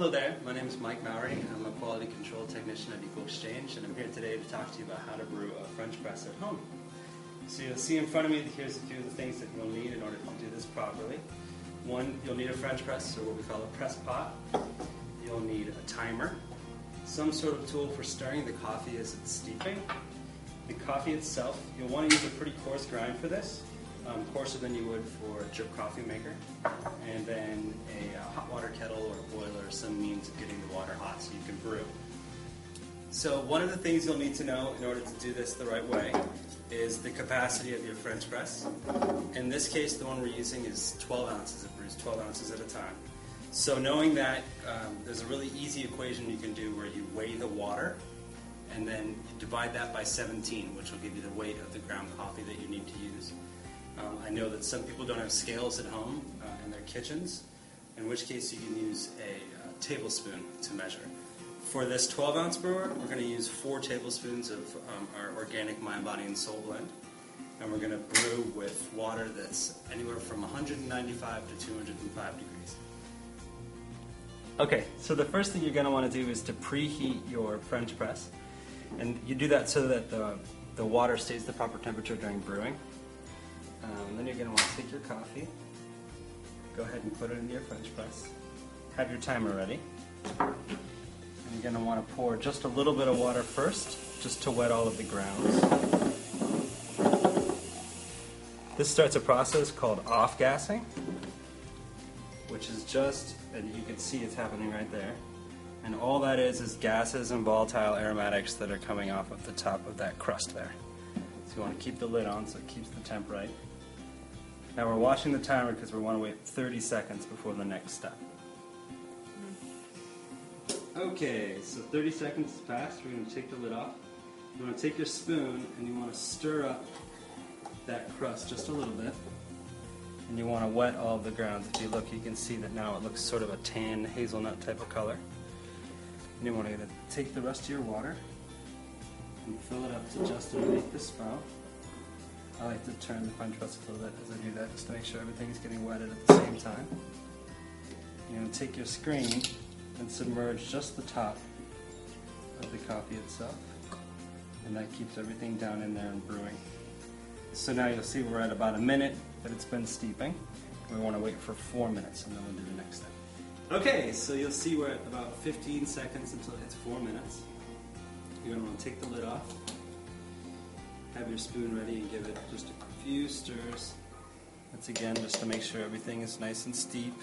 Hello there, my name is Mike Mowry. I'm a Quality Control Technician at Equal Exchange, and I'm here today to talk to you about how to brew a French press at home. So you'll see in front of me, here's a few of the things that you'll need in order to do this properly. One, you'll need a French press, or what we call a press pot. You'll need a timer, some sort of tool for stirring the coffee as it's steeping. The coffee itself, you'll want to use a pretty coarse grind for this, coarser than you would for a drip coffee maker, and then a hot water kettle or a boiler, or some means of getting the water hot so you can brew. So one of the things you'll need to know in order to do this the right way is the capacity of your French press. In this case, the one we're using is 12 ounces. It brews 12 ounces at a time. So knowing that, there's a really easy equation you can do where you weigh the water and then you divide that by 17, which will give you the weight of the ground coffee that you need to use. I know that some people don't have scales at home in their kitchens, in which case you can use a tablespoon to measure. For this 12-ounce brewer, we're going to use 4 tablespoons of our organic Mind, Body, and Soul blend, and we're going to brew with water that's anywhere from 195 to 205 degrees. Okay, so the first thing you're going to want to do is to preheat your French press, and you do that so that the water stays the proper temperature during brewing. Then you're going to want to take your coffee, go ahead and put it into your French press, have your timer ready, and you're going to want to pour just a little bit of water first, just to wet all of the grounds. This starts a process called off-gassing, which is just, and you can see it's happening right there, and all that is gases and volatile aromatics that are coming off of the top of that crust there. So you want to keep the lid on so it keeps the temp right. Now we're watching the timer because we want to wait 30 seconds before the next step. Okay, so 30 seconds has passed. We're going to take the lid off. You want to take your spoon and you want to stir up that crust just a little bit. And you want to wet all of the grounds. If you look, you can see that now it looks sort of a tan hazelnut type of color. And you want to take the rest of your water and fill it up to just underneath the spout. I like to turn the French press a little bit as I do that, just to make sure everything is getting wetted at the same time. You're going to take your screen and submerge just the top of the coffee itself, and that keeps everything down in there and brewing. So now you'll see we're at about a minute that it's been steeping. We want to wait for 4 minutes, and then we'll do the next step. Okay, so you'll see we're at about 15 seconds until it's 4 minutes. You're going to want to take the lid off, have your spoon ready, and give it just a few stirs. That's again just to make sure everything is nice and steep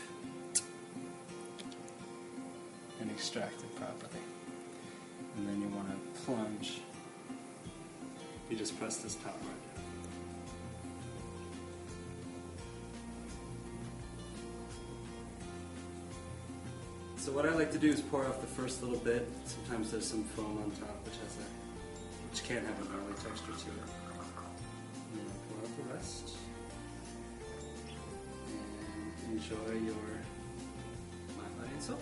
and extract it properly. And then you want to plunge. You just press this top right. So what I like to do is pour off the first little bit. Sometimes there's some foam on top which can have a gnarly texture to it. And then pour out the rest. And enjoy your Mind, Body, and Soul.